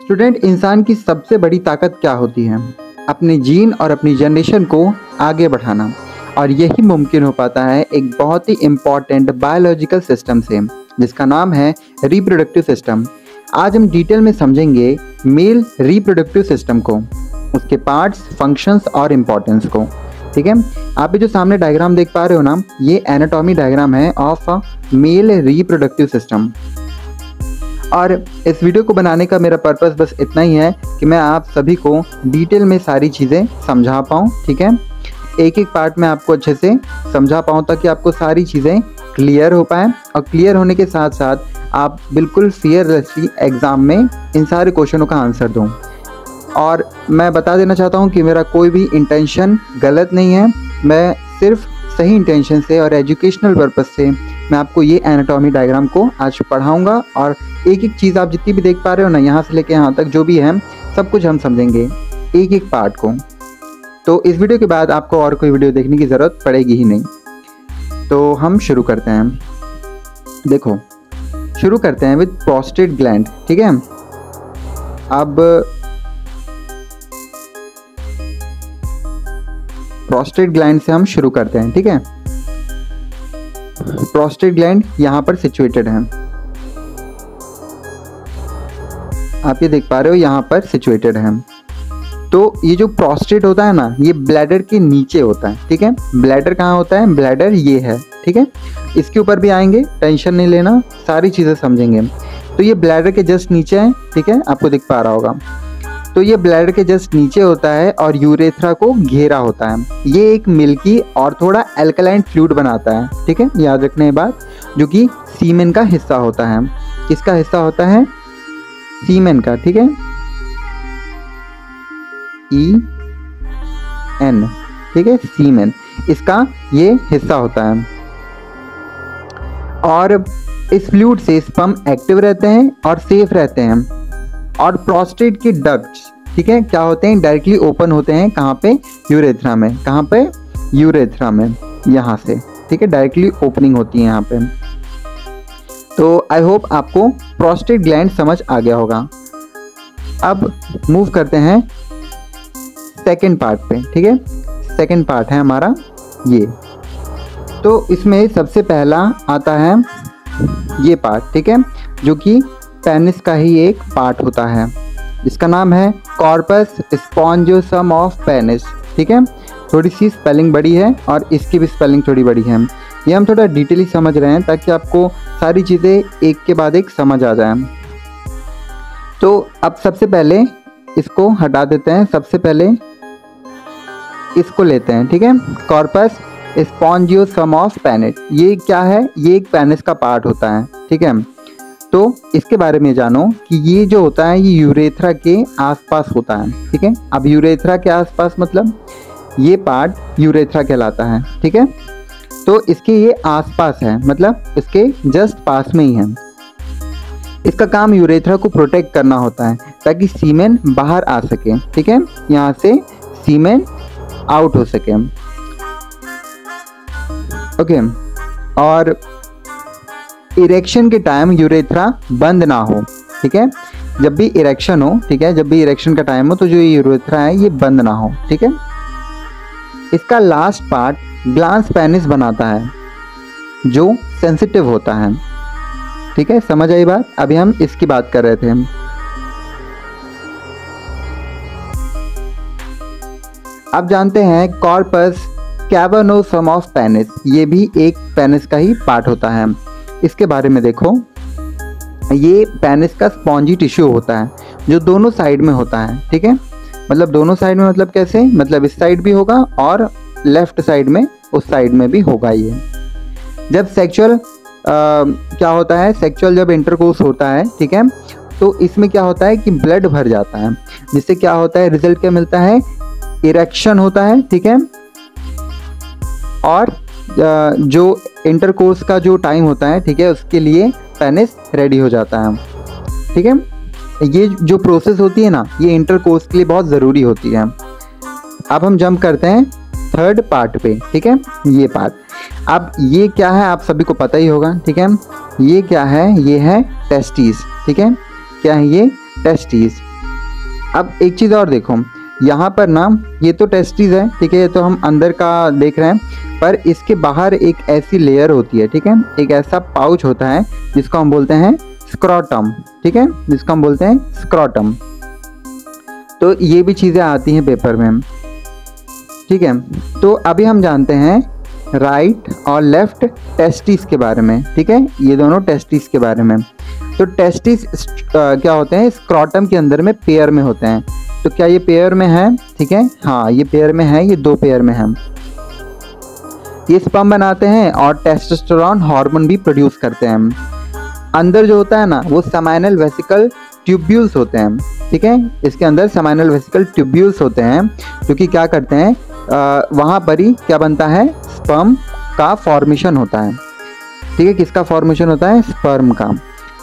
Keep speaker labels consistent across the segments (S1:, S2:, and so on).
S1: Student, इंसान की सबसे बड़ी ताकत क्या होती है? अपने जीन और अपनी जनरेशन को आगे बढ़ाना। और यही मुमकिन हो पाता है एक बहुत ही इम्पॉर्टेंट बायोलॉजिकल सिस्टम से, जिसका नाम है रिप्रोडक्टिव सिस्टम। आज हम डिटेल में समझेंगे मेल रिप्रोडक्टिव सिस्टम को, उसके पार्ट्स, फंक्शंस और इम्पोर्टेंस को। ठीक है, आप ये जो सामने डायग्राम देख पा रहे हो ना, ये एनाटॉमी डायग्राम है of a male reproductive system. और इस वीडियो को बनाने का मेरा पर्पस बस इतना ही है कि मैं आप सभी को डिटेल में सारी चीज़ें समझा पाऊँ। ठीक है, एक एक पार्ट में आपको अच्छे से समझा पाऊँ ताकि आपको सारी चीज़ें क्लियर हो पाएँ, और क्लियर होने के साथ साथ आप बिल्कुल फियरलेसली एग्ज़ाम में इन सारे क्वेश्चनों का आंसर दूँ। और मैं बता देना चाहता हूँ कि मेरा कोई भी इंटेंशन गलत नहीं है, मैं सिर्फ सही इंटेंशन से और एजुकेशनल पर्पस से मैं आपको ये एनाटॉमी डायग्राम को आज पढ़ाऊँगा। और एक एक चीज़ आप जितनी भी देख पा रहे हो ना, यहाँ से लेके यहाँ तक जो भी है सब कुछ हम समझेंगे एक एक पार्ट को। तो इस वीडियो के बाद आपको और कोई वीडियो देखने की ज़रूरत पड़ेगी ही नहीं। तो हम शुरू करते हैं। देखो, शुरू करते हैं विद प्रोस्टेट ग्लैंड। ठीक है, अब प्रोस्टेट ग्लैंड से हम शुरू करते हैं। ठीक है, प्रोस्टेट ग्लैंड यहाँ पर सिचुएटेड है, आप ये देख पा रहे हो, यहाँ पर सिचुएटेड है। तो ये जो प्रोस्टेट होता है ना, ये ब्लैडर के नीचे होता है। ठीक है, ब्लैडर कहाँ होता है? ब्लैडर ये है। ठीक है, इसके ऊपर भी आएंगे, टेंशन नहीं लेना, सारी चीज़ें समझेंगे। तो ये ब्लैडर के जस्ट नीचे है। ठीक है, आपको दिख पा रहा होगा। तो ये ब्लैडर के जस्ट नीचे होता है और यूरेथ्रा को घेरा होता है। ये एक मिल्की और थोड़ा एल्कलाइन फ्लूइड बनाता है। ठीक है, याद रखने की बात, जो कि सीमेन का हिस्सा होता है। किसका हिस्सा होता है? सीमेन का। ठीक है, EN। ठीक है, सीमेन, इसका ये हिस्सा होता है। और इस फ्लूइड से स्पर्म एक्टिव रहते हैं और सेफ रहते हैं। और प्रोस्टेट के डक्ट्स, ठीक है, क्या होते हैं? डायरेक्टली ओपन होते हैं। कहाँ पे? यूरेथ्रा में। कहाँ पे? यूरेथ्रा में, यहाँ से। ठीक है, डायरेक्टली ओपनिंग होती है यहाँ पे। तो आई होप आपको प्रोस्टेट ग्लैंड समझ आ गया होगा। अब मूव करते हैं सेकेंड पार्ट पे। ठीक है, सेकेंड पार्ट है हमारा ये। तो इसमें सबसे पहला आता है ये पार्ट। ठीक है, जो कि पेनिस का ही एक पार्ट होता है। इसका नाम है कॉर्पस स्पॉन्जियोसम ऑफ पेनिस। ठीक है, थोड़ी सी स्पेलिंग बड़ी है और इसकी भी स्पेलिंग थोड़ी बड़ी है। ये हम थोड़ा डिटेली समझ रहे हैं ताकि आपको सारी चीज़ें एक के बाद एक समझ आ जाए। तो अब सबसे पहले इसको हटा देते हैं। सबसे पहले इसको लेते हैं। ठीक है, कॉर्पस स्पॉन्जियोसम ऑफ पेनिस, ये क्या है? ये एक पेनिस का पार्ट होता है। ठीक है, तो इसके बारे में जानो कि ये जो होता है ये यूरेथ्रा के आसपास होता है। ठीक है, अब यूरेथ्रा के आसपास मतलब ये पार्ट यूरेथ्रा कहलाता है। ठीक है, तो इसके ये आसपास है, मतलब इसके जस्ट पास में ही है। इसका काम यूरेथ्रा को प्रोटेक्ट करना होता है ताकि सीमेन बाहर आ सके। ठीक है, यहाँ से सीमेन आउट हो सके। ओके, और इरेक्शन के टाइम यूरेथ्रा बंद ना हो। ठीक है, जब भी इरेक्शन हो, ठीक है, जब भी इरेक्शन का टाइम हो तो जो यूरेथ्रा है ये बंद ना हो। ठीक है, इसका लास्ट पार्ट ग्लांस पेनिस बनाता है, जो सेंसिटिव होता है। ठीक है, समझ आई बात? अभी हम इसकी बात कर रहे थे। अब जानते हैं कॉर्पस कैवर्नोसम ऑफ पेनिस, ये भी एक पेनिस का ही पार्ट होता है। इसके बारे में देखो, ये पेनिस का स्पॉन्जी टिश्यू होता है जो दोनों साइड में होता है। ठीक है, मतलब दोनों साइड में मतलब कैसे? मतलब इस साइड भी होगा और लेफ्ट साइड में, उस साइड में भी होगा ये। जब सेक्सुअल क्या होता है? सेक्सुअल जब इंटरकोर्स होता है, ठीक है, तो इसमें क्या होता है कि ब्लड भर जाता है, जिससे क्या होता है? रिजल्ट क्या मिलता है? इरेक्शन होता है। ठीक है, और जो इंटरकोर्स का जो टाइम होता है, ठीक है, उसके लिए पेनिस रेडी हो जाता है। ठीक है, ये जो प्रोसेस होती है ना, ये इंटरकोर्स के लिए बहुत ज़रूरी होती है। अब हम जंप करते हैं थर्ड पार्ट पे। ठीक है, ये पार्ट, अब ये क्या है आप सभी को पता ही होगा। ठीक है, ये क्या है? ये है टेस्टिस। ठीक है, क्या है ये? टेस्टिस। अब एक चीज़ और देखो, यहाँ पर ना ये तो टेस्टिस है, ठीक है, ये तो हम अंदर का देख रहे हैं, पर इसके बाहर एक ऐसी लेयर होती है, ठीक है, एक ऐसा पाउच होता है जिसको हम बोलते हैं स्क्रोटम, ठीक है, जिसको हम बोलते हैं स्क्रोटम। तो ये भी चीज़ें आती हैं पेपर में, ठीक है। तो अभी हम जानते हैं राइट और लेफ्ट टेस्टिस के बारे में, ठीक है, ये दोनों टेस्टिस के बारे में। तो टेस्टिस क्या होते हैं, स्क्रोटम के अंदर में पेयर में होते हैं। तो क्या ये पेयर में है, ठीक है, हाँ ये पेयर में है, ये 2 पेयर में है। ये स्पर्म बनाते हैं और टेस्टोस्टेरोन हार्मोन भी प्रोड्यूस करते हैं। अंदर जो होता है ना वो सेमाइनल वेसिकल ट्यूब्यूल्स होते हैं, ठीक है, इसके अंदर सेमाइनल वेसिकल ट्यूब्यूल्स होते हैं जो कि क्या करते हैं, वहाँ पर ही क्या बनता है, स्पर्म का फॉर्मेशन होता है, ठीक है, किसका फॉर्मेशन होता है, स्पर्म का।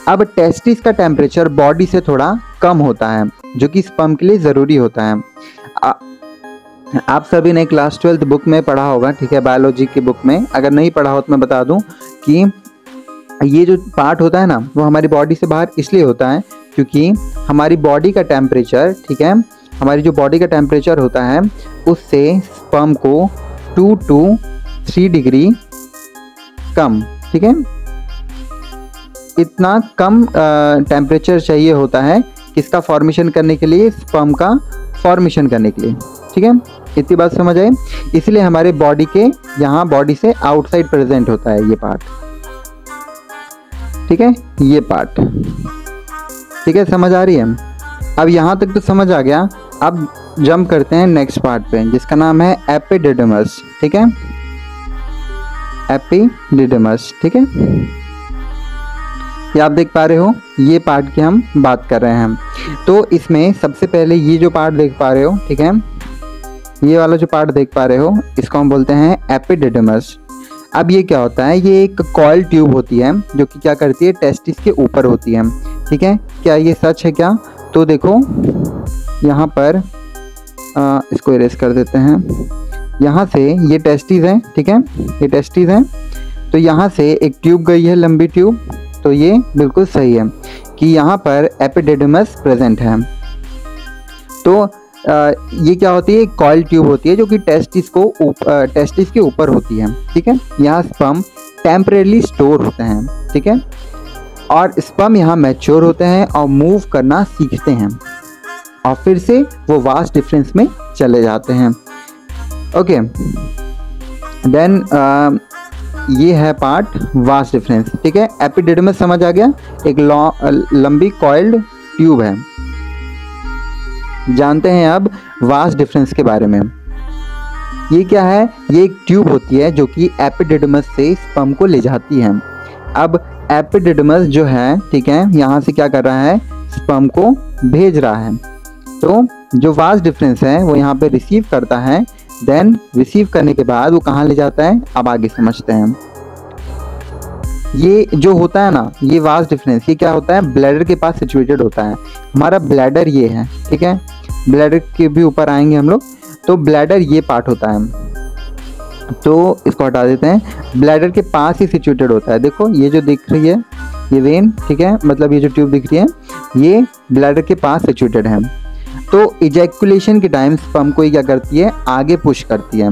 S1: अब टेस्टिस का टेम्परेचर बॉडी से थोड़ा कम होता है जो कि स्पर्म के लिए ज़रूरी होता है। आप सभी ने क्लास 12 बुक में पढ़ा होगा, ठीक है, बायोलॉजी की बुक में। अगर नहीं पढ़ा हो तो मैं बता दूं कि ये जो पार्ट होता है ना वो हमारी बॉडी से बाहर इसलिए होता है क्योंकि हमारी बॉडी का टेम्परेचर, ठीक है, हमारी जो बॉडी का टेम्परेचर होता है उससे स्पर्म को 2 to 3 डिग्री कम, ठीक है, इतना कम टेम्परेचर चाहिए होता है किसका फॉर्मेशन करने के लिए, स्पर्म का फॉर्मेशन करने के लिए, ठीक है, इतनी बात समझ आए। इसलिए हमारे बॉडी के यहाँ बॉडी से आउटसाइड प्रेजेंट होता है ये पार्ट, ठीक है, ये पार्ट, ठीक है, समझ आ रही है। अब यहाँ तक तो समझ आ गया। अब जंप करते हैं नेक्स्ट पार्ट पे जिसका नाम है एपिडिडमस, ठीक है, एपिडिडमस, ठीक है, ये आप देख पा रहे हो, ये पार्ट की हम बात कर रहे हैं। तो इसमें सबसे पहले ये जो पार्ट देख पा रहे हो, ठीक है, ये वाला जो पार्ट देख पा रहे हो इसको हम बोलते हैं एपिडिडमस। अब ये क्या होता है, ये एक कॉइल ट्यूब होती है जो कि क्या करती है, टेस्टिस के ऊपर होती है, ठीक है। क्या ये सच है क्या, तो देखो यहाँ पर इसको इरेज कर देते हैं, यहाँ से ये टेस्टिस है, ठीक है, ये टेस्टिस है। तो यहाँ से एक ट्यूब गई है, लंबी ट्यूब, तो ये बिल्कुल सही है कि यहाँ पर एपिडिडमस प्रेजेंट है। तो ये क्या होती है, कॉइल ट्यूब होती है जो कि टेस्टिस के ऊपर होती है, ठीक है। यहाँ स्पर्म टेम्परेली स्टोर होते हैं, ठीक है, और स्पर्म यहाँ मैच्योर होते हैं और मूव करना सीखते हैं और फिर से वो वास्ट डिफरेंस में चले जाते हैं। ओके, देन ये है पार्ट वास्ट डिफरेंस, ठीक है। एपिडिडमस समझ आ गया, एक लंबी कॉइल्ड ट्यूब है। जानते हैं अब वास्ट डिफरेंस के बारे में। ये क्या है, ये एक ट्यूब होती है जो कि एपिडिडमस से स्पर्म को ले जाती है। अब एपिडिडमस जो है, ठीक है, यहाँ से क्या कर रहा है, स्पर्म को भेज रहा है। तो जो वास्ट डिफरेंस है वो यहाँ पे रिसीव करता है, देन रिसीव करने के बाद वो कहाँ ले जाता है, अब आगे समझते हैं। ये जो होता है ना, ये वास्ट डिफरेंस, ये क्या होता है, ब्लैडर के पास सिचुएटेड होता है। हमारा ब्लैडर ये है, ठीक है, ब्लैडर के भी ऊपर आएंगे हम लोग। तो ब्लैडर ये पार्ट होता है, तो इसको हटा देते हैं। ब्लैडर के पास ही सिचुएटेड होता है। देखो ये जो दिख रही है ये वेन, ठीक है, मतलब ये जो ट्यूब दिख रही है ये ब्लैडर के पास सिचुएटेड है। तो इजैकुलेशन के टाइम स्पर्म को क्या करती है, आगे पुश करती है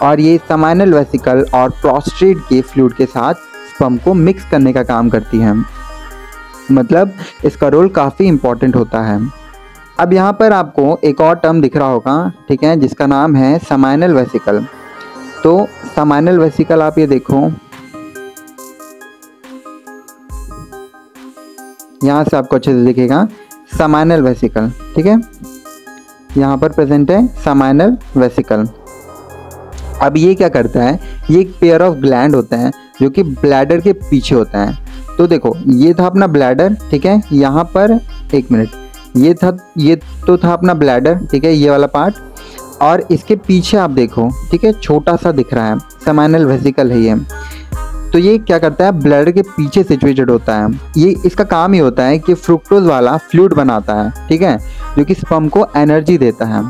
S1: और ये सेमाइनल वेसिकल और प्रोस्टेट के फ्लूइड के साथ स्पर्म को मिक्स करने का काम करती है। मतलब इसका रोल काफ़ी इम्पोर्टेंट होता है। अब यहाँ पर आपको एक और टर्म दिख रहा होगा, ठीक है, जिसका नाम है सेमाइनल वेसिकल। तो सेमाइनल वेसिकल आप ये देखो, यहाँ से आपको अच्छे से दिखेगा सेमाइनल वेसिकल, ठीक है, यहाँ पर प्रेजेंट है सेमाइनल वेसिकल। अब ये क्या करता है, ये एक पेयर ऑफ ग्लैंड होते हैं जो कि ब्लैडर के पीछे होता है। तो देखो ये था अपना ब्लैडर, ठीक है, यहाँ पर एक मिनट, ये तो था अपना ब्लैडर, ठीक है, ये वाला पार्ट, और इसके पीछे आप देखो, ठीक है, छोटा सा दिख रहा है, सेमाइनल वेसिकल है ये। तो ये क्या करता है, ब्लैडर के पीछे सिचुएटेड होता है। ये इसका काम ही होता है कि फ्रुक्टोज वाला फ्लूइड बनाता है, ठीक है, जो कि स्पर्म को एनर्जी देता है।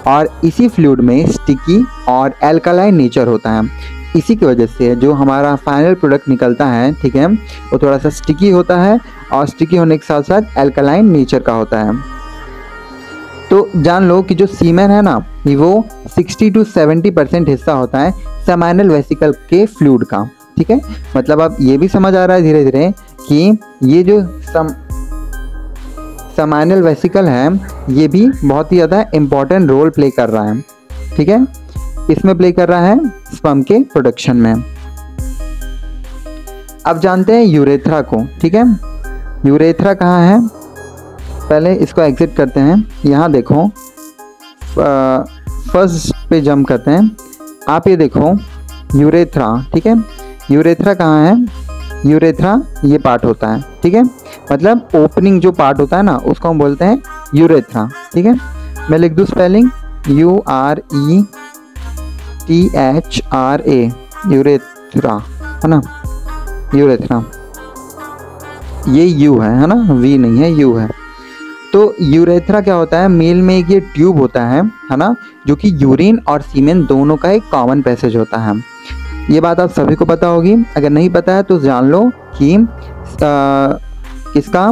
S1: और इसी फ्लूइड में स्टिकी और एल्कालाइन नेचर होता है। इसी की वजह से जो हमारा फाइनल प्रोडक्ट निकलता है, ठीक है, वो थोड़ा सा स्टिकी होता है और स्टिकी होने के साथ साथ एल्कालाइन नेचर का होता है। तो जान लो कि जो सीमेन है ना वो 60 to 70% हिस्सा होता है सेमाइनल वेसिकल के फ्लूइड का। ठीक है, मतलब अब ये भी समझ आ रहा है धीरे धीरे कि ये जो सेमाइनल वेसिकल है ये भी बहुत ही ज़्यादा इम्पॉर्टेंट रोल प्ले कर रहा है। ठीक है, इसमें प्ले कर रहा है स्पर्म के प्रोडक्शन में। अब जानते हैं यूरेथ्रा को। ठीक है, यूरेथ्रा कहाँ है, पहले इसको एग्जिट करते हैं। यहाँ देखो, फर्स्ट पे जंप करते हैं। आप ये देखो यूरेथ्रा। ठीक है, यूरेथ्रा कहाँ है, यूरेथ्रा ये पार्ट होता है। ठीक है, मतलब ओपनिंग जो पार्ट होता है ना उसको हम बोलते हैं यूरेथ्रा। ठीक है, मैं लिख दूँ स्पेलिंग URETHRA, यूरेथ्रा है ना, यूरेथ्रा। ये यू है ना, वी नहीं है, यू है। तो यूरेथ्रा क्या होता है, मेल में एक ये ट्यूब होता है ना, जो कि यूरिन और सीमेन दोनों का एक कॉमन पैसेज होता है। ये बात आप सभी को पता होगी, अगर नहीं पता है तो जान लो कि किसका,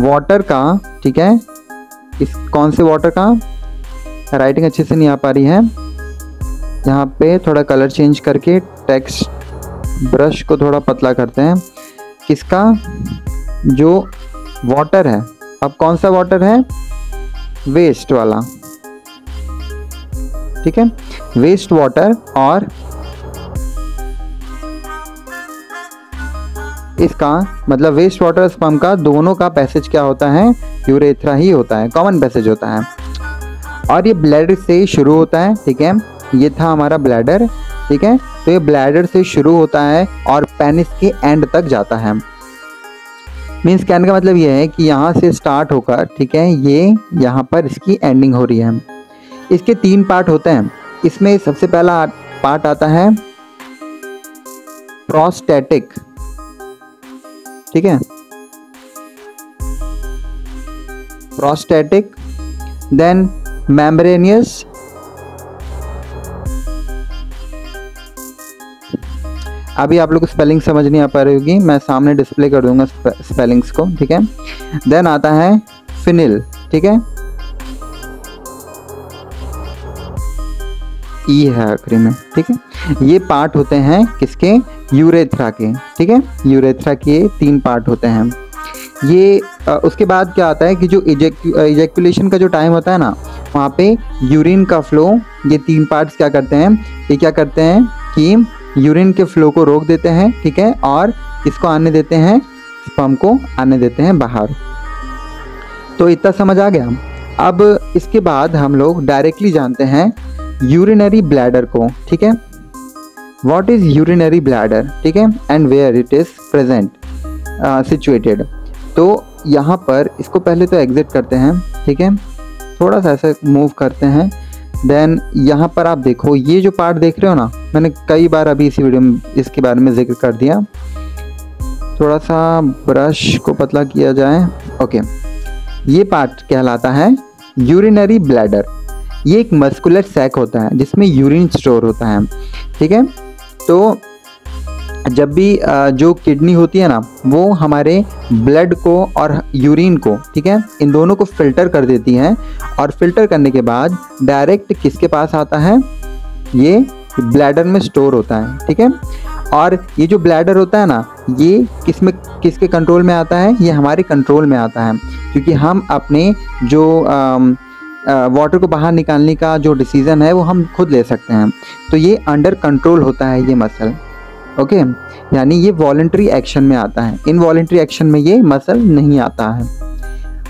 S1: वाटर का। ठीक है, इस कौन से वाटर का, राइटिंग अच्छे से नहीं आ पा रही है, यहाँ पे थोड़ा कलर चेंज करके टेक्स्ट ब्रश को थोड़ा पतला करते हैं। किसका, जो वाटर है, अब कौन सा वाटर है, वेस्ट वाला। ठीक है, वेस्ट वाटर और इसका मतलब वेस्ट वाटर स्पर्म का दोनों का पैसेज क्या होता है, यूरेथ्रा ही होता है, कॉमन पैसेज होता है। और ये ब्लैडर से शुरू होता है। ठीक है, ये था हमारा ब्लैडर। ठीक है, तो ये ब्लैडर से शुरू होता है और पेनिस के एंड तक जाता है। मीन्स कहने का मतलब ये है कि यहाँ से स्टार्ट होकर, ठीक है, ये यहाँ पर इसकी एंडिंग हो रही है। इसके 3 पार्ट होते हैं। इसमें सबसे पहला पार्ट आता है प्रोस्टेटिक। ठीक है, प्रोस्टेटिक, देन मेम्ब्रेनियस, अभी आप लोग को स्पेलिंग समझ नहीं आ पा रही होगी, मैं सामने डिस्प्ले कर दूंगा स्पेलिंग्स को। ठीक है, देन आता है फिनिल। ठीक है, ई है आखिरी में। ठीक है, ये पार्ट होते हैं किसके, यूरेथ्रा के। ठीक है, यूरेथ्रा के 3 पार्ट होते हैं ये। उसके बाद क्या आता है कि जो इजेक्युलेशन का जो टाइम होता है ना, वहाँ पे यूरिन का फ्लो, ये 3 पार्ट्स क्या करते हैं, ये क्या करते हैं कि यूरिन के फ्लो को रोक देते हैं। ठीक है, और इसको आने देते हैं, स्पर्म को आने देते हैं बाहर। तो इतना समझ आ गया। अब इसके बाद हम लोग डायरेक्टली जानते हैं यूरिनरी ब्लैडर को। ठीक है, व्हाट इज यूरिनरी ब्लैडर। ठीक है, and where it is present situated. तो यहाँ पर इसको पहले तो एग्जिट करते हैं। ठीक है, थोड़ा सा ऐसे मूव करते हैं। देन यहाँ पर आप देखो, ये जो पार्ट देख रहे हो ना, मैंने कई बार अभी इसी वीडियो में इसके बारे में जिक्र कर दिया। थोड़ा सा ब्रश को पतला किया जाए। ओके, ये पार्ट कहलाता है यूरिनरी ब्लैडर। ये एक मस्कुलर सैक होता है जिसमें यूरिन स्टोर होता है। ठीक है, तो जब भी जो किडनी होती है ना, वो हमारे ब्लड को और यूरिन को, ठीक है, इन दोनों को फिल्टर कर देती है। और फिल्टर करने के बाद डायरेक्ट किसके पास आता है, ये ब्लैडर में स्टोर होता है। ठीक है, और ये जो ब्लैडर होता है ना, ये किसके कंट्रोल में आता है, ये हमारे कंट्रोल में आता है, क्योंकि हम अपने जो वाटर को बाहर निकालने का जो डिसीजन है वो हम खुद ले सकते हैं। तो ये अंडर कंट्रोल होता है ये मसल। ओके, यानी ये वॉलंटरी एक्शन में आता है, इनवॉलंटरी एक्शन में ये मसल नहीं आता है।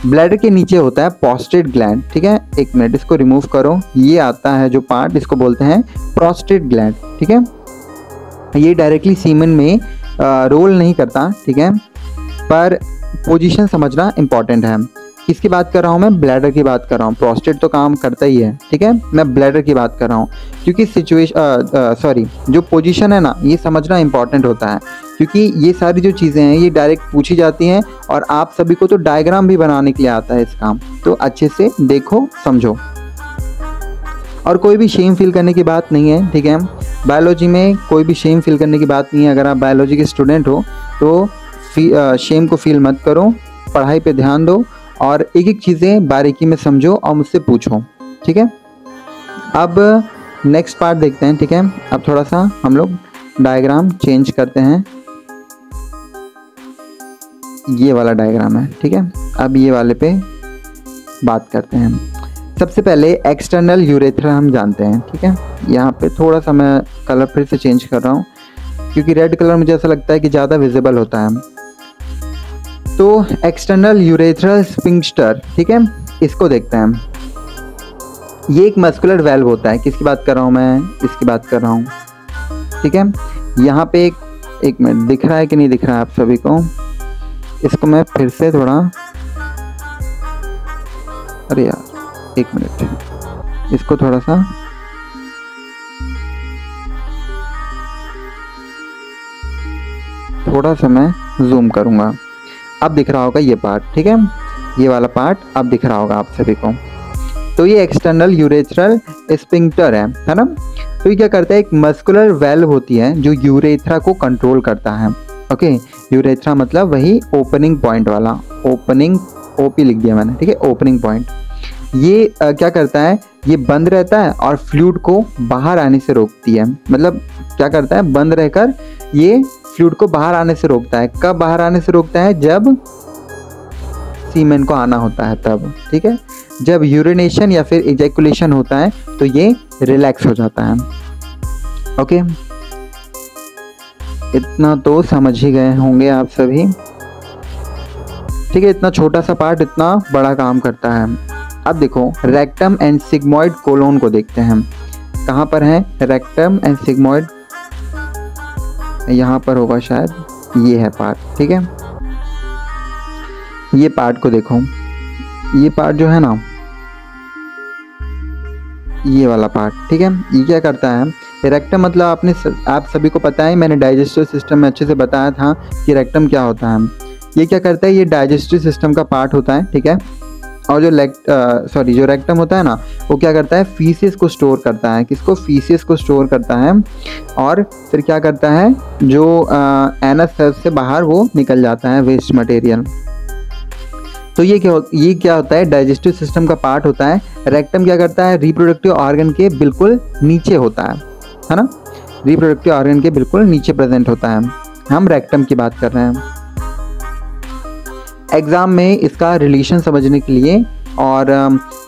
S1: ब्लैडर के नीचे होता है प्रोस्टेट ग्लैंड। ठीक है, एक मिनट, इसको रिमूव करो। ये आता है जो पार्ट, इसको बोलते हैं प्रोस्टेट ग्लैंड। ठीक है, ये डायरेक्टली सीमेन में रोल नहीं करता। ठीक है, पर पोजीशन समझना इंपॉर्टेंट है। किसकी बात कर रहा हूँ मैं, ब्लैडर की बात कर रहा हूँ। प्रोस्टेट तो काम करता ही है। ठीक है, मैं ब्लैडर की बात कर रहा हूँ, क्योंकि जो पोजीशन है ना, ये समझना इंपॉर्टेंट होता है, क्योंकि ये सारी जो चीज़ें हैं ये डायरेक्ट पूछी जाती हैं, और आप सभी को तो डायग्राम भी बनाने के लिए आता है इसका। तो अच्छे से देखो, समझो, और कोई भी शेम फील करने की बात नहीं है। ठीक है, बायोलॉजी में कोई भी शेम फील करने की बात नहीं है। अगर आप बायोलॉजी के स्टूडेंट हो तो शेम को फील मत करो, पढ़ाई पे ध्यान दो और एक एक चीज़ें बारीकी में समझो और मुझसे पूछो, ठीक है। अब नेक्स्ट पार्ट देखते हैं, ठीक है। अब थोड़ा सा हम लोग डायग्राम चेंज करते हैं, ये वाला डायग्राम है, ठीक है। अब ये वाले पे बात करते हैं। सबसे पहले एक्सटर्नल यूरेथ्रा हम जानते हैं, ठीक है। यहाँ पे थोड़ा सा मैं कलर फिर से चेंज कर रहा हूँ क्योंकि रेड कलर मुझे ऐसा लगता है कि ज़्यादा विजिबल होता है। तो एक्सटर्नल यूरेथ्रल स्फिंक्टर, ठीक है, इसको देखते हैं। ये एक मस्कुलर वेल्व होता है। किसकी बात कर रहा हूँ मैं? इसकी बात कर रहा हूँ, ठीक है। यहाँ पे एक मिनट, दिख रहा है कि नहीं दिख रहा है आप सभी को? इसको मैं फिर से थोड़ा, अरे यार एक मिनट, इसको थोड़ा सा मैं जूम करूँगा। अब दिख रहा होगा ये पार्ट, ठीक है, ये वाला पार्ट अब दिख रहा होगा आप सभी को। तो ये एक्सटर्नल यूरेथ्रल स्फिंक्टर है ना। तो ये क्या करता है, एक मस्कुलर वेल्व होती है जो यूरेथ्रा को कंट्रोल करता है। ओके, यूरेथ्रा मतलब वही ओपनिंग पॉइंट वाला, ओपनिंग ओपी लिख दिया मैंने, ठीक है, ओपनिंग पॉइंट। ये क्या करता है, ये बंद रहता है और फ्लूइड को बाहर आने से रोकती है। मतलब क्या करता है, बंद रहकर ये फ्लूइड को बाहर आने से रोकता है। कब बाहर आने से रोकता है? जब सीमेन को आना होता है तब, ठीक है। जब यूरिनेशन या फिर इजैकुलेशन होता है तो ये रिलैक्स हो जाता है। ओके, इतना तो समझ ही गए होंगे आप सभी, ठीक है। इतना छोटा सा पार्ट इतना बड़ा काम करता है। अब देखो रेक्टम एंड सिग्मॉइड कोलोन को देखते हैं। कहाँ पर है रेक्टम एंड सिग्मॉइड? यहाँ पर होगा शायद, ये है पार्ट, ठीक है। ये पार्ट को देखो, ये पार्ट जो है ना, ये वाला पार्ट, ठीक है। ये क्या करता है, रेक्टम मतलब आप सभी को पता है, मैंने डाइजेस्टिव सिस्टम में अच्छे से बताया था कि रेक्टम क्या होता है। ये क्या करता है, ये डाइजेस्टिव सिस्टम का पार्ट होता है, ठीक है। और जो रेक्टम होता है ना, वो क्या करता है, फीसेस को स्टोर करता है। किसको? फीसेस को स्टोर करता है। और फिर क्या करता है, जो एनस से बाहर वो निकल जाता है, वेस्ट मटेरियल। तो ये क्या होता है, डाइजेस्टिव सिस्टम का पार्ट होता है। रेक्टम क्या करता है, रिप्रोडक्टिव ऑर्गन के बिल्कुल नीचे होता है ना, रिप्रोडक्टिव ऑर्गन के बिल्कुल नीचे प्रेजेंट होता है। हम रेक्टम की बात कर रहे हैं। एग्ज़ाम में इसका रिलेशन समझने के लिए और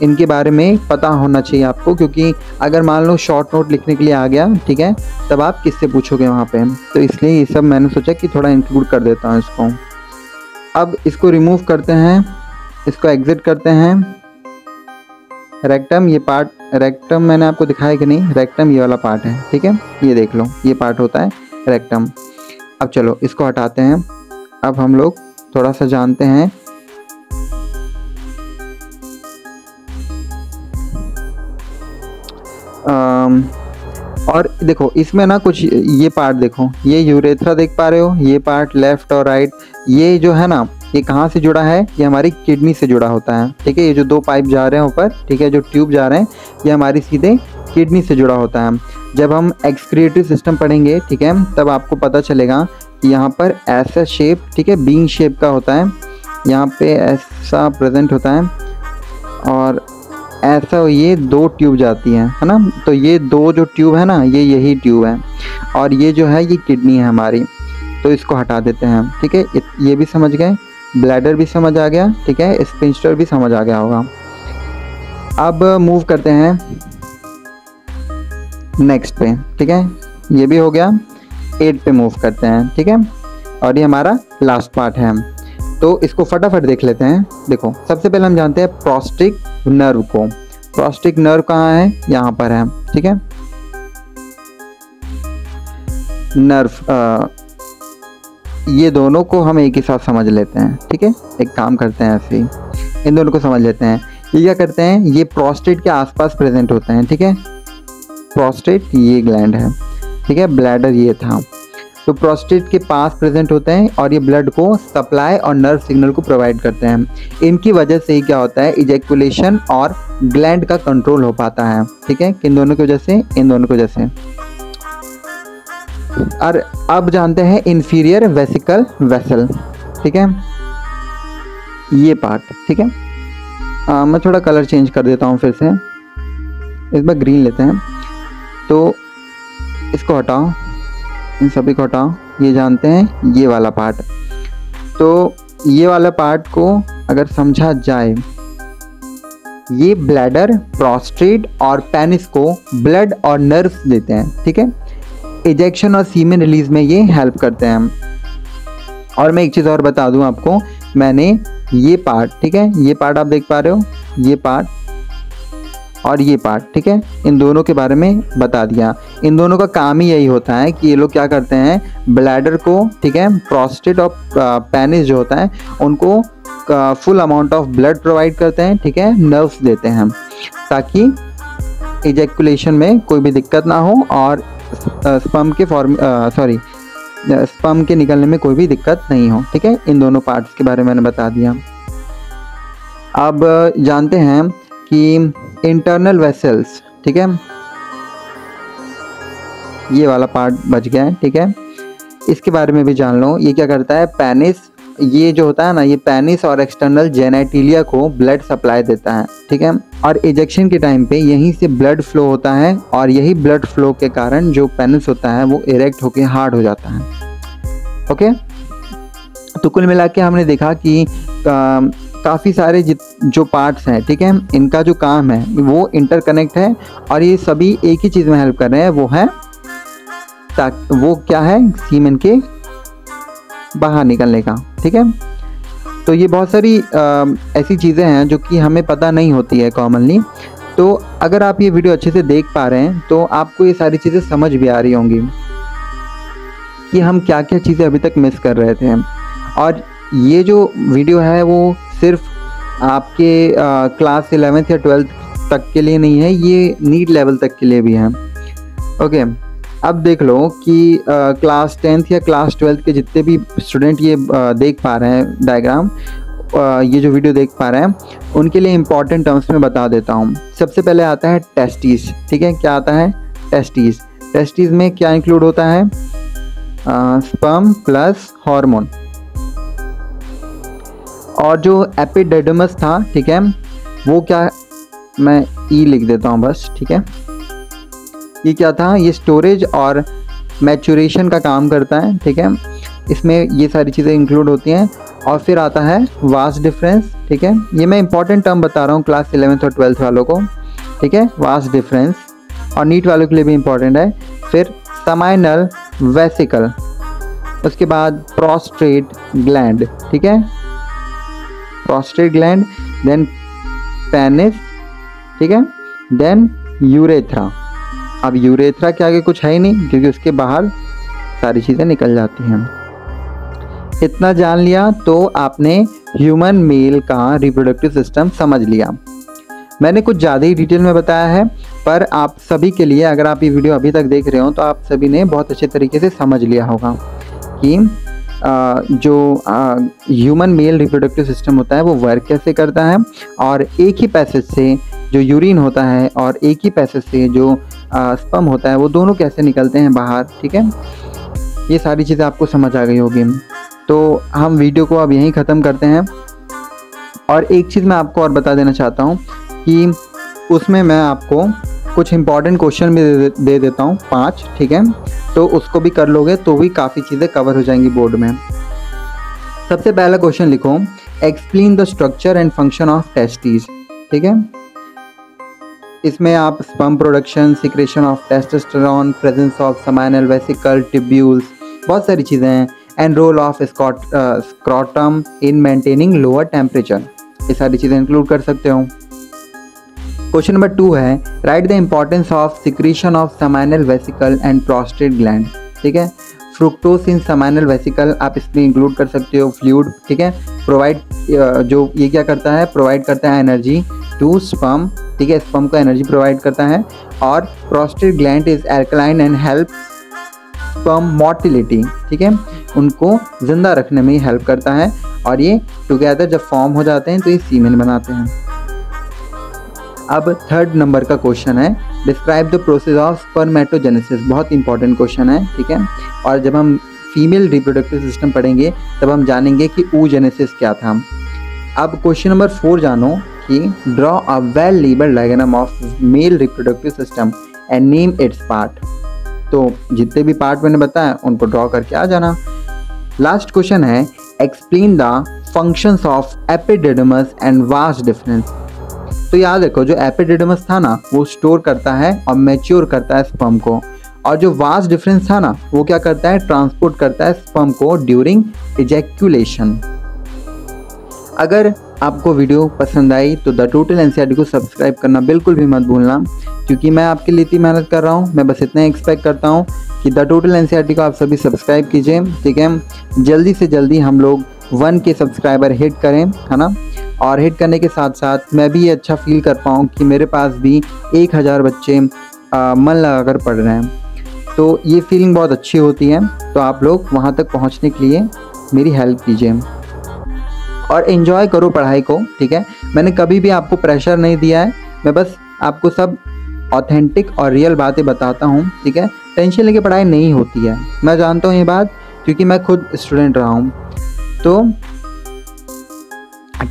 S1: इनके बारे में पता होना चाहिए आपको, क्योंकि अगर मान लो शॉर्ट नोट लिखने के लिए आ गया, ठीक है, तब आप किससे पूछोगे वहाँ पे। तो इसलिए ये सब मैंने सोचा कि थोड़ा इंक्लूड कर देता हूँ इसको। अब इसको रिमूव करते हैं, इसको एग्जिट करते हैं। रेक्टम, ये पार्ट रेक्टम मैंने आपको दिखाया कि नहीं, रेक्टम ये वाला पार्ट है, ठीक है, ये देख लो, ये पार्ट होता है रेक्टम। अब चलो इसको हटाते हैं। अब हम लोग थोड़ा सा जानते हैं और देखो इसमें ना कुछ ये पार्ट देखो, ये यूरेथ्रा देख पा रहे हो, ये पार्ट लेफ्ट और राइट, ये जो है ना, ये कहाँ से जुड़ा है, ये हमारी किडनी से जुड़ा होता है, ठीक है। ये जो दो पाइप जा रहे हैं ऊपर, ठीक है, जो ट्यूब जा रहे हैं, ये हमारी सीधे किडनी से जुड़ा होता है। जब हम एक्सक्रीटरी सिस्टम पढ़ेंगे, ठीक है, तब आपको पता चलेगा कि यहाँ पर ऐसा शेप, ठीक है, बीन शेप का होता है, यहाँ पे ऐसा प्रेजेंट होता है और ऐसा ये दो ट्यूब जाती हैं, है ना। तो ये दो जो ट्यूब है ना, ये यही ट्यूब है और ये जो है ये किडनी है हमारी। तो इसको हटा देते हैं, ठीक है। ये भी समझ गए, ब्लैडर भी समझ आ गया, ठीक है, स्फिंक्टर भी समझ आ गया होगा। अब मूव करते हैं नेक्स्ट पे, ठीक है, ये भी हो गया। 8 पे मूव करते हैं, ठीक है, और ये हमारा लास्ट पार्ट है। तो इसको फटाफट देख लेते हैं। देखो सबसे पहले हम जानते हैं प्रोस्टिक नर्व को। प्रोस्टिक नर्व कहाँ है? यहाँ पर है, ठीक है। नर्व, ये दोनों को हम एक ही साथ समझ लेते हैं, ठीक है। एक काम करते हैं, ऐसे ही इन दोनों को समझ लेते हैं। ये क्या करते हैं, ये प्रोस्टेट के आसपास प्रेजेंट होते हैं, ठीक है। प्रोस्टेट ये ग्लैंड है, ठीक है, ब्लैडर ये था। तो प्रोस्टेट के पास प्रेजेंट होते हैं और ये ब्लड को सप्लाई और नर्व सिग्नल को प्रोवाइड करते हैं। इनकी वजह से ही क्या होता है, इजैकुलेशन और ग्लैंड का कंट्रोल हो पाता है, ठीक है। किन दोनों की वजह से? इन दोनों की वजह से। और अब जानते हैं इंफीरियर वेसिकल वेसल, ठीक है। ये पार्ट, ठीक है। मैं थोड़ा कलर चेंज कर देता हूँ फिर से, इस बार ग्रीन लेते हैं। तो इसको हटाओ, इन सभी को हटाओ, ये जानते हैं ये वाला पार्ट। तो ये वाला पार्ट को अगर समझा जाए, ये ब्लैडर, प्रोस्टेट और पेनिस को ब्लड और नर्व्स देते हैं, ठीक है। इजेक्शन और सीमेन रिलीज में ये हेल्प करते हैं। और मैं एक चीज़ और बता दूं आपको, मैंने ये पार्ट, ठीक है, ये पार्ट आप देख पा रहे हो, ये पार्ट और ये पार्ट, ठीक है, इन दोनों के बारे में बता दिया। इन दोनों का काम ही यही होता है कि ये लोग क्या करते हैं, ब्लैडर को, ठीक है, प्रोस्टेट और पेनिस जो होता है उनको full amount of blood provide करते हैं, ठीक है, नर्व्स देते हैं ताकि इजेकुलेशन में कोई भी दिक्कत ना हो और स्पर्म के निकलने में कोई भी दिक्कत नहीं हो, ठीक है। इन दोनों पार्ट्स के बारे में मैंने बता दिया। अब जानते हैं कि इंटरनल वेसल्स, ठीक है, ये वाला पार्ट बच गया है, ठीक है, इसके बारे में भी जान लो। ये क्या करता है, पेनिस, ये जो होता है ना, ये पेनिस और एक्सटर्नल जेनेटिलिया को ब्लड सप्लाई देता है, ठीक है। और इजेक्शन के टाइम पे यहीं से ब्लड फ्लो होता है और यही ब्लड फ्लो के कारण जो पेनिस होता है वो इरेक्ट होके हार्ड हो जाता है। ओके, तो कुल मिला के हमने देखा कि काफ़ी सारे जो पार्ट्स हैं, ठीक है, इनका जो काम है वो इंटरकनेक्ट है और ये सभी एक ही चीज़ में हेल्प कर रहे हैं, वो क्या है, सीमेन के बाहर निकलने का, ठीक है। तो ये बहुत सारी ऐसी चीज़ें हैं जो कि हमें पता नहीं होती है कॉमनली। तो अगर आप ये वीडियो अच्छे से देख पा रहे हैं तो आपको ये सारी चीज़ें समझ भी आ रही होंगी कि हम क्या क्या चीज़ें अभी तक मिस कर रहे थे। और ये जो वीडियो है वो सिर्फ आपके क्लास 11th या 12th तक के लिए नहीं है, ये नीट लेवल तक के लिए भी है। ओके, अब देख लो कि क्लास 10th या क्लास 12th के जितने भी स्टूडेंट ये देख पा रहे हैं डायग्राम, ये जो वीडियो देख पा रहे हैं, उनके लिए इंपॉर्टेंट टर्म्स में बता देता हूँ। सबसे पहले आता है टेस्टिस, ठीक है, क्या आता है, टेस्टिस। टेस्टिस में क्या इंक्लूड होता है, स्पर्म प्लस हार्मोन। और जो एपिडिडमस था, ठीक है, वो क्या, मैं ई लिख देता हूँ बस, ठीक है, ये क्या था, ये स्टोरेज और मैचुरेशन का काम करता है, ठीक है, इसमें ये सारी चीज़ें इंक्लूड होती हैं। और फिर आता है वास डिफरेंस, ठीक है, ये मैं इंपॉर्टेंट टर्म बता रहा हूँ क्लास 11th और 12th वालों को, ठीक है, वास डिफरेंस, और नीट वालों के लिए भी इंपॉर्टेंट है। फिर समाइनल वेसिकल, उसके बाद प्रोस्टेट ग्लैंड, ठीक है, प्रोस्टेट ग्लैंड, देन पेनिस, ठीक है, देन यूरेथ्रा। अब यूरेथ्रा के आगे कुछ है ही नहीं क्योंकि उसके बाहर सारी चीज़ें निकल जाती हैं। इतना जान लिया तो आपने ह्यूमन मेल का रिप्रोडक्टिव सिस्टम समझ लिया। मैंने कुछ ज़्यादा ही डिटेल में बताया है, पर आप सभी के लिए, अगर आप ये वीडियो अभी तक देख रहे हो तो आप सभी ने बहुत अच्छे तरीके से समझ लिया होगा कि जो ह्यूमन मेल रिप्रोडक्टिव सिस्टम होता है वो वर्क कैसे करता है, और एक ही पैसेज से जो यूरिन होता है और एक ही पैसेज से जो स्पर्म होता है वो दोनों कैसे निकलते हैं बाहर, ठीक है। ये सारी चीज़ें आपको समझ आ गई होगी। तो हम वीडियो को अब यहीं ख़त्म करते हैं। और एक चीज़ मैं आपको और बता देना चाहता हूँ कि उसमें मैं आपको कुछ इंपॉर्टेंट क्वेश्चन भी दे देता हूँ 5, ठीक है, तो उसको भी कर लोगे तो भी काफ़ी चीज़ें कवर हो जाएंगी बोर्ड में। सबसे पहला क्वेश्चन लिखो, explain the structure and function of testis, ठीक है। इसमें आप sperm production, secretion of testosterone, presence of seminal vesicle, tubules, बहुत सारी चीज़ें हैं, and role of scrotum in maintaining lower temperature, ये सारी चीज़ें इंक्लूड कर सकते हो। क्वेश्चन नंबर 2 है, right the importance of secretion of seminal vesicle and prostate gland, ठीक है। फ्रुक्टोज इन समाइनल वेसिकल आप इसमें इंक्लूड कर सकते हो, फ्लूइड, ठीक है, प्रोवाइड, जो ये क्या करता है, प्रोवाइड करता है एनर्जी टू स्पर्म, ठीक है, स्पर्म को एनर्जी प्रोवाइड करता है। और prostate gland is alkaline and help sperm motility, ठीक है, उनको जिंदा रखने में हेल्प करता है। और ये टुगेदर जब फॉर्म हो जाते हैं तो ये सीमेन बनाते हैं। अब 3rd नंबर का क्वेश्चन है, describe the process of spermatogenesis, बहुत इंपॉर्टेंट क्वेश्चन है, ठीक है। और जब हम फीमेल रिप्रोडक्टिव सिस्टम पढ़ेंगे तब हम जानेंगे कि oogenesis क्या था। अब क्वेश्चन नंबर 4 जानो कि draw a well labelled diagram of male reproductive system and name it's part. तो जितने भी पार्ट मैंने बताया उनको ड्रॉ करके आ जाना। लास्ट क्वेश्चन है explain the functions of epididymis and vas deferens. तो याद रखो जो एपिडिडमस था ना वो स्टोर करता है और मैच्योर करता है स्पर्म को, और जो वास डिफरेंस था ना वो क्या करता है, ट्रांसपोर्ट करता है स्पर्म को ड्यूरिंग इजैक्यूलेशन। अगर आपको वीडियो पसंद आई तो द टोटल एनसीईआरटी को सब्सक्राइब करना बिल्कुल भी मत भूलना, क्योंकि मैं आपके लिए इतनी मेहनत कर रहा हूँ। मैं बस इतना एक्सपेक्ट करता हूँ कि द टोटल एनसीईआरटी को आप सभी सब्सक्राइब कीजिए, ठीक है। जल्दी से जल्दी हम लोग 1 के सब्सक्राइबर हिट करें, है ना। और हिट करने के साथ साथ मैं भी ये अच्छा फील कर पाऊँ कि मेरे पास भी 1000 बच्चे मन लगाकर पढ़ रहे हैं, तो ये फीलिंग बहुत अच्छी होती है। तो आप लोग वहाँ तक पहुँचने के लिए मेरी हेल्प कीजिए और एंजॉय करो पढ़ाई को, ठीक है। मैंने कभी भी आपको प्रेशर नहीं दिया है, मैं बस आपको सब ऑथेंटिक और रियल बातें बताता हूँ, ठीक है। टेंशन लेके पढ़ाई नहीं होती है, मैं जानता हूँ ये बात, क्योंकि मैं खुद स्टूडेंट रहा हूँ। तो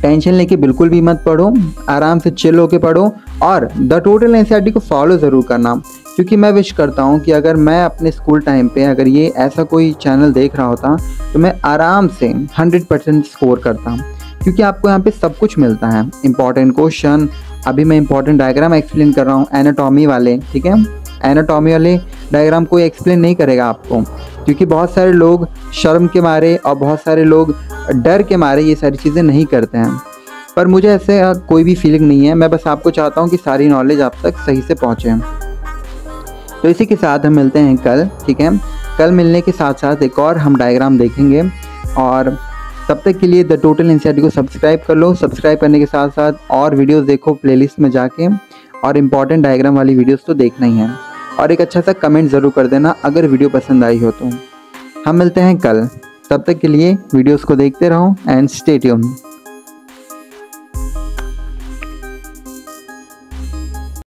S1: टेंशन लेके बिल्कुल भी मत पढ़ो, आराम से चिल होके पढ़ो और द टोटल एनसीईआरटी को फॉलो ज़रूर करना, क्योंकि मैं विश करता हूँ कि अगर मैं अपने स्कूल टाइम पे अगर ये ऐसा कोई चैनल देख रहा होता तो मैं आराम से 100% स्कोर करता, क्योंकि आपको यहाँ पे सब कुछ मिलता है। इंपॉर्टेंट क्वेश्चन, अभी मैं इंपॉर्टेंट डायग्राम एक्सप्लेन कर रहा हूँ एनाटॉमी वाले, ठीक है। एनाटॉमी वाले डायग्राम कोई एक्सप्लेन नहीं करेगा आपको, क्योंकि बहुत सारे लोग शर्म के मारे और बहुत सारे लोग डर के मारे ये सारी चीज़ें नहीं करते हैं, पर मुझे ऐसे कोई भी फीलिंग नहीं है। मैं बस आपको चाहता हूँ कि सारी नॉलेज आप तक सही से पहुँचे। तो इसी के साथ हम मिलते हैं कल, ठीक है। कल मिलने के साथ साथ एक और हम डायग्राम देखेंगे, और तब तक के लिए द टोटल एनसीईआरटी को सब्सक्राइब कर लो। सब्सक्राइब करने के साथ साथ और वीडियोस देखो प्लेलिस्ट में जाके, और इम्पॉर्टेंट डायग्राम वाली वीडियोस तो देखना ही है। और एक अच्छा सा कमेंट ज़रूर कर देना अगर वीडियो पसंद आई हो तो। हम मिलते हैं कल, तब तक के लिए वीडियोस को देखते रहो एंड स्टे ट्यून्ड।